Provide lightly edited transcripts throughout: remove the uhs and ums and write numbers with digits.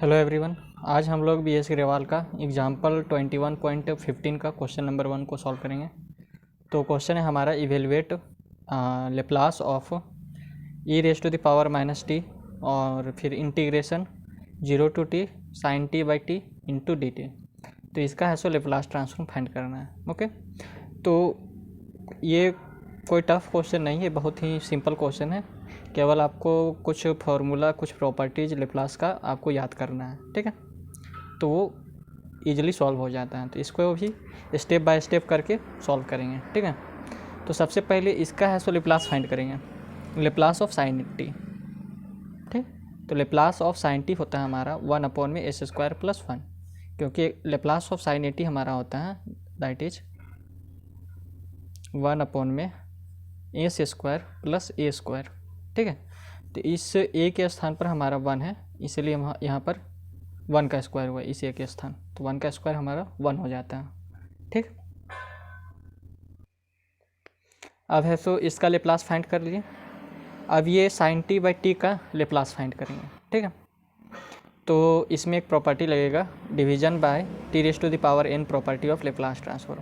Hello everyone. आज हम लोग बी एस ग्रेवाल का एग्जाम्पल 21.15 का क्वेश्चन नंबर 1 को सॉल्व करेंगे। तो क्वेश्चन है हमारा evaluate Laplace of e raise to the power minus t और फिर integration 0 to t sin t by T into D t. तो इसका है सो लेप्लास ट्रांसफॉर्म फाइंड करना है। ओके, तो ये कोई टफ क्वेश्चन नहीं है, बहुत ही सिंपल क्वेश्चन है। केवल आपको कुछ फार्मूला, कुछ प्रॉपर्टीज लेप्लास का आपको याद करना है, ठीक है। तो वो इजीली सॉल्व हो जाता है। तो इसको भी स्टेप बाय स्टेप करके सॉल्व करेंगे, ठीक है। तो सबसे पहले इसका है सो लेप्लास फाइंड करेंगे, लेप्लास ऑफ साइन टी, ठीक। तो लेप्लास ऑफ साइन टी होता है हमारा 1/s² + 1, क्योंकि लेप्लास ऑफ साइन टी हमारा होता है दैट इज 1/s² + a², ठीक है। तो इस a के स्थान पर हमारा 1 है, इसलिए हम यहाँ पर 1 का स्क्वायर हुआ इस a के स्थान, तो 1 का स्क्वायर हमारा 1 हो जाता है, ठीक। अब है सो इसका लेप्लास फाइंड कर लिए। अब ये साइन टी बाई टी का लेप्लास फाइंड करेंगे, ठीक है। तो इसमें एक प्रॉपर्टी लगेगा division by T raise to the power n property of Laplace transform,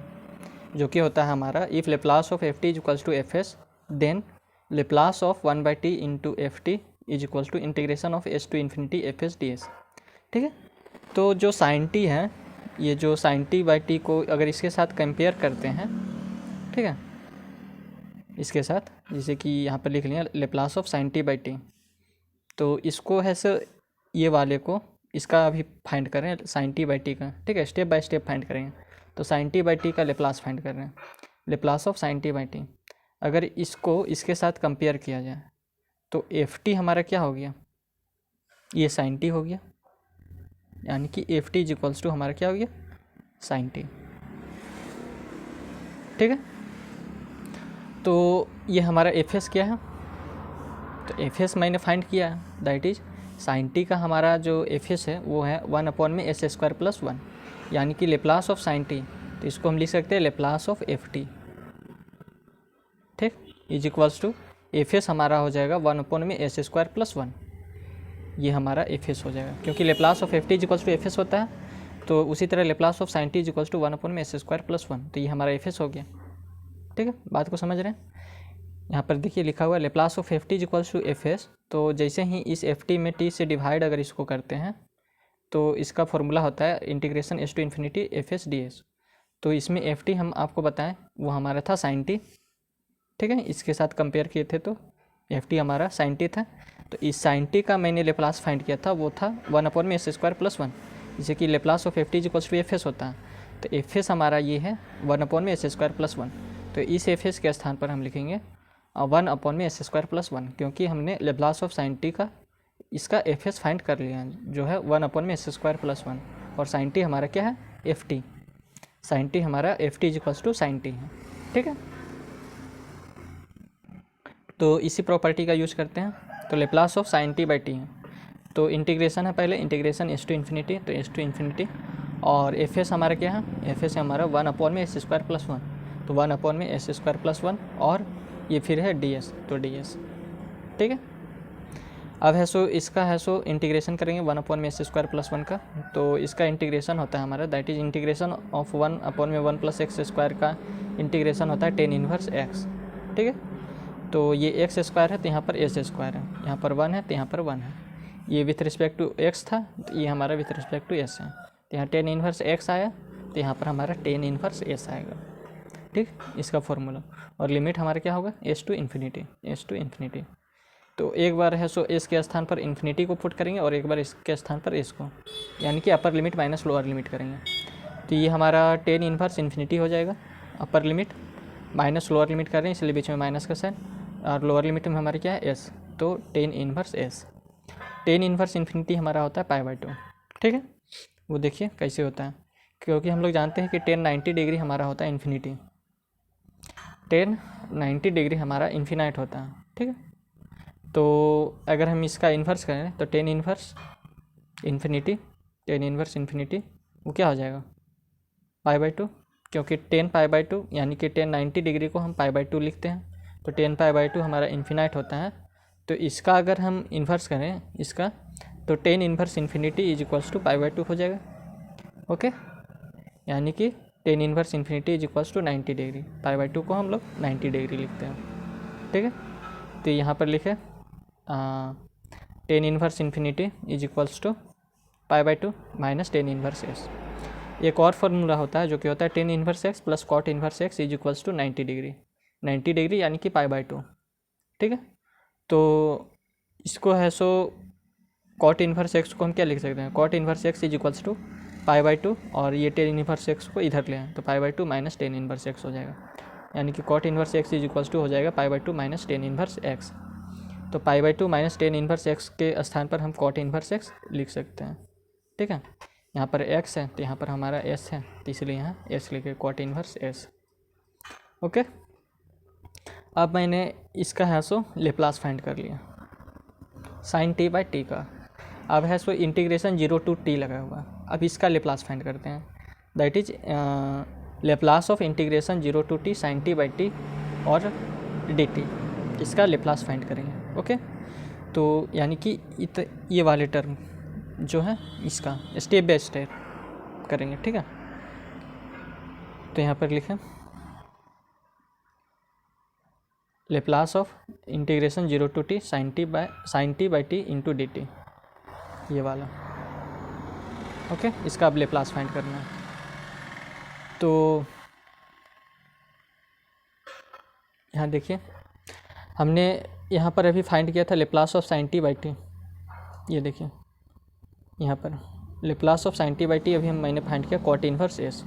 जो कि होता है हमारा if Laplace of F T is equals to F S then Laplace of 1/t into F T is equals to integration of s to infinity F S D S, ठीक है। तो जो sign T है, ये जो sign T by T को अगर इसके साथ कंपेयर करते हैं, ठीक है, इसके साथ, जैसे कि यहाँ पर लिख लिया Laplace of sine T by T, तो इसको है सर ये वाले को इसका अभी फाइंड करें साइन टी बाई टी का, ठीक है। स्टेप बाय स्टेप फाइंड करेंगे। तो साइन टी बाई टी का लेप्लास फाइंड कर रहे हैं, Laplace of sine T by T. अगर इसको इसके साथ कंपेयर किया जाए तो एफ टी हमारा क्या हो गया, ये साइन टी हो गया, यानी कि F T is equals to हमारा क्या हो गया, साइन टी, ठीक है। तो ये हमारा एफ एस क्या है, तो एफ एस मैंने फाइंड किया है, दैट इज साइन टी का हमारा जो एफ एस है वो है 1/s² + 1, यानी कि लेप्लास ऑफ साइन टी। तो इसको हम लिख सकते हैं लेप्लास ऑफ एफ टी, ठीक, is equals to F S हमारा हो जाएगा 1/s² + 1, ये हमारा एफ एस हो जाएगा, क्योंकि Laplace of F T is equals to F S होता है। तो उसी तरह Laplace of sine T is equals to 1/s² + 1, तो ये हमारा एफ एस हो गया, ठीक है। बात को समझ रहे हैं। यहाँ पर देखिए लिखा हुआ है Laplace of F T is equals to F S. तो जैसे ही इस एफ टी में टी से डिवाइड अगर इसको करते हैं तो इसका फॉर्मूला होता है integration s to infinity F S D S. तो इसमें एफ टी हम आपको बताएं वो हमारा था साइन टी, ठीक है। इसके साथ कंपेयर किए थे तो एफ टी हमारा साइन टी था। तो इस साइन टी का मैंने लेप्लास फाइंड किया था, वो था 1/s² + 1, जैसे कि Laplace of F T is equals to F S होता है। तो एफ एस हमारा ये है 1/s² + 1। तो इस एफ एस के स्थान पर हम लिखेंगे 1/s² + 1, क्योंकि हमने लेप्लास ऑफ साइन टी का इसका एफ एस फाइंड कर लिया है, जो है 1/s² + 1, और साइन टी हमारा क्या है, एफ टी। साइन टी हमारा F T is equals to sine T है, ठीक है। तो इसी प्रॉपर्टी का यूज करते हैं। तो Laplace of sine T by T है, तो इंटीग्रेशन है पहले, इंटीग्रेशन s टू इन्फिनिटी, तो s टू इन्फिनिटी, और एफ एस हमारा क्या है, एफ एस हमारा 1/s² + 1, तो 1/s² + 1, और ये फिर है डी एस, तो डी एस, ठीक है। अब है सो इसका है सो इंटीग्रेशन करेंगे 1/s² + 1 का। तो इसका इंटीग्रेशन होता है हमारा that is integration of 1/1 + x² का इंटीग्रेशन होता है tan इनवर्स x, ठीक है। तो ये x² है तो यहाँ पर s² है, यहाँ पर 1 है तो यहाँ पर 1 है। ये विथ रिस्पेक्ट टू x था, तो ये हमारा विथ रिस्पेक्ट टू s है, तो यहाँ tan इनवर्स x आया, तो यहाँ पर हमारा tan इनवर्स s आएगा, ठीक, इसका फॉर्मूला। और लिमिट हमारा क्या होगा, s टू इन्फिनिटी। तो एक बार है सो s के स्थान पर इन्फिनिटी को पुट करेंगे और एक बार इसके स्थान पर s को, यानी कि upper limit minus lower limit करेंगे। तो ये हमारा tan इनवर्स इन्फिनिटी हो जाएगा, upper limit minus lower limit कर रहे हैं इसलिए बीच में माइनस का साइन, और लोअर लिमिट में हमारे क्या है s, तो tan inverse s। tan inverse infinity हमारा होता है π/2, ठीक है। वो देखिए कैसे होता है, क्योंकि हम लोग जानते हैं कि tan 90 डिग्री हमारा होता है इन्फिनिटी, tan 90 डिग्री हमारा इन्फिनाइट होता है, ठीक है। तो अगर हम इसका इन्वर्स करें तो tan इनवर्स इन्फिनिटी वो क्या हो जाएगा, π/2, क्योंकि tan π/2 यानी कि tan 90 डिग्री को हम π/2 लिखते हैं, तो tan π/2 हमारा इन्फिनाइट होता है। तो इसका अगर हम इन्वर्स करें, इसका तो tan inverse infinity is equals to π/2 हो जाएगा। ओके, यानी कि tan inverse infinity is equals to 90 degree, π/2 को हम लोग 90 डिग्री लिखते हैं। ठीक है, तो यहाँ पर लिखे tan inverse infinity is equals to π/2 minus tan inverse x. एक और फार्मूला होता है जो कि होता है tan inverse x plus cot inverse x is equals to 90 degree, 90 degree यानी कि π/2। ठीक है, तो इसको है सो कॉट इन्वर्स एक्स को हम क्या लिख सकते हैं, cot inverse x is equals to π/2 और ये टेन इन्वर्स एक्स को इधर ले आए तो π/2 माइनस टेन इन्वर्स एक्स हो जाएगा, यानी कि cot inverse x is equals to हो जाएगा π/2 माइनस टेन इन्वर्स एक्स। तो π/2 माइनस टेन इन्वर्स एक्स के स्थान पर हम कॉट इन्वर्स एक्स लिख सकते हैं। ठीक है, यहाँ पर x है तो यहाँ पर हमारा s है, तो इसलिए यहाँ s लिखे कॉट इन्वर्स s। ओके, अब मैंने इसका है सो लेप्लास फाइंड कर लिया साइन t/t का। अब है सो इंटीग्रेशन 0 टू t लगा हुआ, अब इसका लेप्लास फाइंड करते हैं, that is Laplace of integration 0 to t sine t/t और dt, इसका लेप्लास फाइंड करेंगे। ओके, तो यानी कि ये वाले टर्म जो है इसका स्टेप बाय स्टेप करेंगे। ठीक है, तो यहाँ पर लिखें Laplace of integration 0 to t sine t/t into dt, ये वाला। ओके, इसका अब लेप्लास फाइंड करना है। तो यहाँ देखिए हमने यहाँ पर अभी फाइंड किया था लेप्लास ऑफ साइन t/t, ये देखिए यहाँ पर लेप्लास ऑफ साइन t/t अभी मैंने फाइंड किया कॉट इन्वर्स s,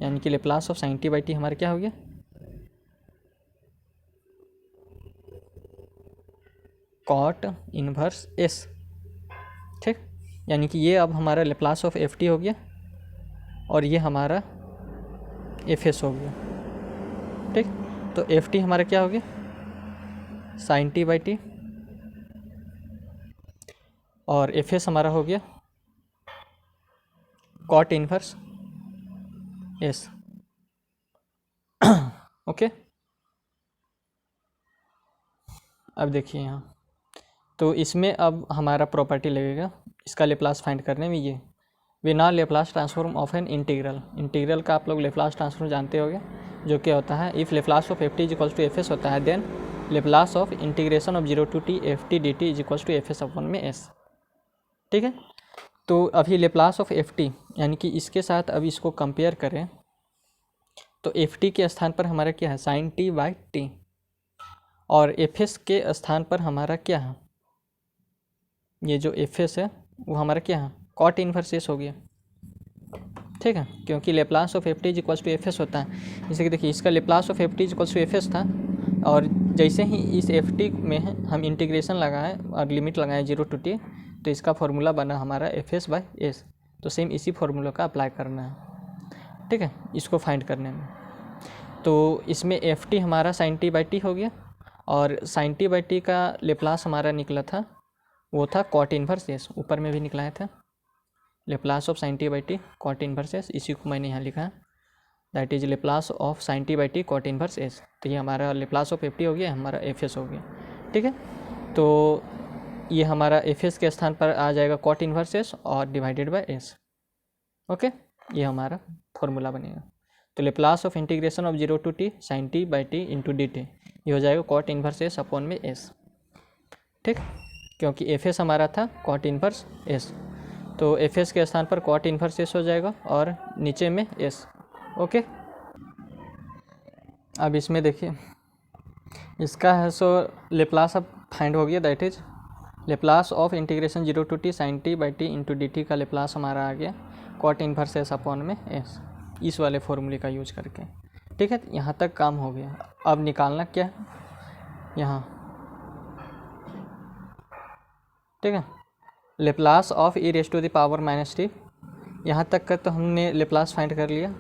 यानी कि लेप्लास ऑफ साइन t/t हमारा क्या हो गया, कॉट इन्वर्स s। ठीक, यानी कि ये अब हमारा लेप्लास ऑफ ft हो गया और ये हमारा fs हो गया। ठीक, तो ft हमारा क्या हो गया साइन t/t और fs हमारा हो गया कॉट इन्वर्स s। ओके, अब देखिए यहाँ, तो इसमें अब हमारा प्रॉपर्टी लगेगा इसका लेप्लास फाइंड करने में, ये बिना Laplace transform of an integral. Integral का आप लोग लेप्लास ट्रांसफॉर्म जानते होंगे, जो क्या होता है, if Laplace of ft is equals to fs होता है, then Laplace of integration of 0 to t ft dt is equals to fs upon में s। ठीक है, तो अभी लेप्लास ऑफ ft यानी कि इसके साथ अब इसको कंपेयर करें तो ft के स्थान पर हमारा क्या है साइन t/t और fs के स्थान पर हमारा क्या है, ये जो fs है वो हमारा क्या है कॉट इन्वर्स s हो गया। ठीक है, क्योंकि Laplace of ft is equals to fs होता है, जैसे कि देखिए इसका Laplace of ft is equals to fs था और जैसे ही इस ft में हम इंटीग्रेशन लगाएं और लिमिट लगाएं 0 टू t, तो इसका फार्मूला बना हमारा fs/s। तो सेम इसी फार्मूला का अप्लाई करना है। ठीक है, इसको फाइंड करने में, तो इसमें ft हमारा साइन t/t हो गया और साइन t/t का लेप्लास हमारा निकला था वो था कॉट इन्वर्स s, ऊपर में भी निकलाया था Laplace of sine t/t cot inverse s, इसी को मैंने यहाँ लिखा है, that is Laplace of sine t/t cot inverse s। तो ये हमारा लेप्लास ऑफ ft हो गया, हमारा fs हो गया। ठीक है, तो ये हमारा fs के स्थान पर आ जाएगा कॉट इन्वर्स s और डिवाइडेड बाय s। ओके, ये हमारा फॉर्मूला बनेगा। तो Laplace of integration of 0 to t sine t/t into dt, ये हो जाएगा कॉट इन्वर्स s अपॉन में s। ठीक, क्योंकि fs हमारा था कॉट इन्वर्स s, तो fs के स्थान पर कॉट इन्वर्स s हो जाएगा और नीचे में s। ओके, अब इसमें देखिए इसका है सो लेप्लास अब फाइंड हो गया, that is Laplace of integration 0 to t sine t/t into dt का लेप्लास हमारा आ गया कॉट इन्वर्स s अपॉन में s, इस वाले फॉर्मूले का यूज करके। ठीक है, यहाँ तक काम हो गया। अब निकालना क्या है यहाँ, ठीक है, लेप्लास ऑफ e⁻⁻t, यहाँ तक का तो हमने लेप्लास फाइंड कर लिया।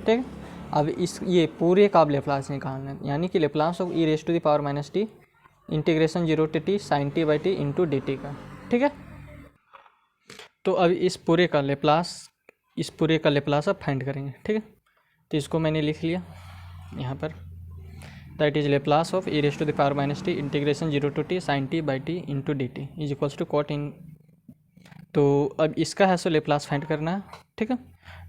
ठीक है, अब इस ये पूरे का अब लेप्लास निकालना है, यानी कि Laplace of e⁻⁻t integration 0 to t sine t/t into dt का। ठीक है, तो अब इस पूरे का लेप्लास अब फाइंड करेंगे। ठीक है, तो इसको मैंने लिख लिया यहाँ पर, that is Laplace of e⁻⁻t integration 0 to t sine t/t into dt is equals to cot इन तो अब इसका है सो लेप्लास फाइंड करना है, ठीक है।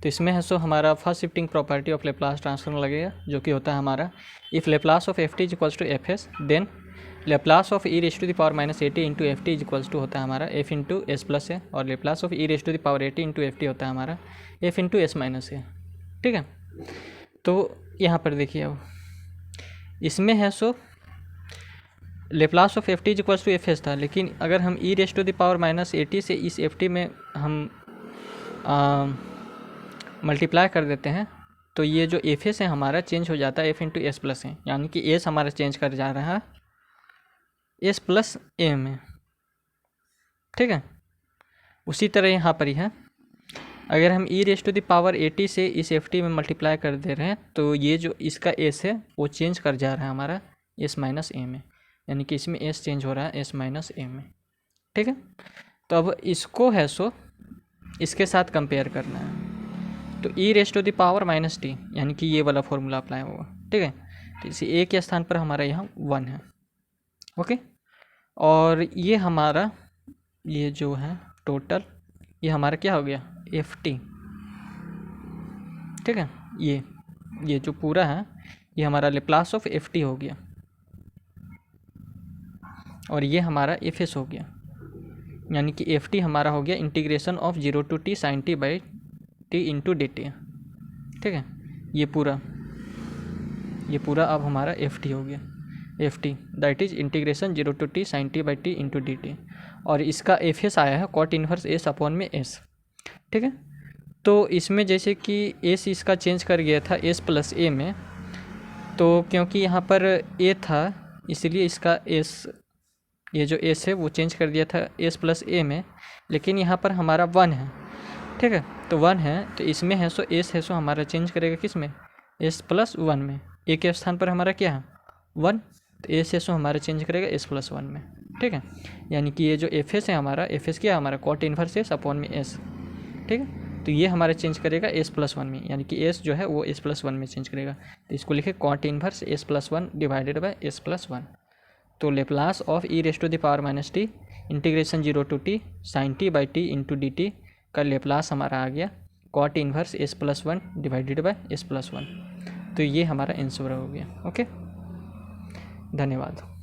तो इसमें है सो हमारा first shifting property of Laplace transform लगेगा, जो कि होता है हमारा if Laplace of F T is equals to F S, then Laplace of E raise to the power minus A T into F T is equals to होता है हमारा F into S plus A, और Laplace of E raise to the power A T into F T होता है हमारा F into S minus a, ठीक है। तो यहाँ पर देखिए अब इसमें है so Laplace of F T is equals to F s था, लेकिन अगर हम e raise to the power minus A t से इस एफ टी में हम मल्टीप्लाई कर देते हैं, तो ये जो एफ एस है हमारा चेंज हो जाता है एफ इंटू एस प्लस ए, यानी कि एस हमारा चेंज कर जा रहा है एस प्लस ए में, ठीक है। उसी तरह यहाँ पर ही है, अगर हम e raise to the power A t से इस एफ टी में मल्टीप्लाई कर दे रहे हैं, तो ये जो इसका एस है वो चेंज कर जा रहा है हमारा एस माइनस ए में, यानी कि इसमें एस चेंज हो रहा है एस माइनस ए में, ठीक है। तो अब इसको है सो इसके साथ कंपेयर करना है, तो e raise to the power minus t, यानी कि ये वाला फॉर्मूला अप्लाई होगा, ठीक है। तो इसी ए के स्थान पर हमारा यहाँ 1 है, ओके। और ये हमारा ये जो है टोटल ये हमारा क्या हो गया एफ टी, ठीक है। ये जो पूरा है ये हमारा लेप्लास ऑफ एफ टी हो गया, और ये हमारा एफ एस हो गया, यानी कि एफ टी हमारा हो गया integration of 0 to T sine T by T into D T, ठीक है। ये पूरा अब हमारा एफ टी हो गया, F T that is integration 0 to T sine T by T into D T, और इसका एफ एस आया है कॉट इन्वर्स एस अपॉन में एस, ठीक है। तो इसमें जैसे कि एस इसका चेंज कर गया था एस प्लस ए में, तो क्योंकि यहाँ पर ए था इसलिए इसका एस ये जो एस है वो चेंज कर दिया था एस प्लस ए में, लेकिन यहाँ पर हमारा 1 है, ठीक है। तो 1 है तो इसमें है सो एस है सो हमारा चेंज करेगा किस में एस प्लस 1 में, ए के स्थान पर हमारा क्या है 1, तो एस है सो हमारा चेंज करेगा एस प्लस 1 में, ठीक है। यानी कि ये जो एफ एस है हमारा एफ एस क्या है हमारा कॉट इन्वर्स एस अपॉन में एस, ठीक है। तो ये हमारा चेंज करेगा एस प्लस 1 में, यानी कि एस जो है वो एस प्लस 1 में चेंज करेगा, तो इसको लिखे cot inverse S plus 1 divided by S plus 1। तो Laplace of E raise to the power minus T integration 0 to T sine T by T into D T का लेप्लास हमारा आ गया cot inverse S plus 1 divided by S plus 1। तो ये हमारा answer हो गया, ओके। धन्यवाद।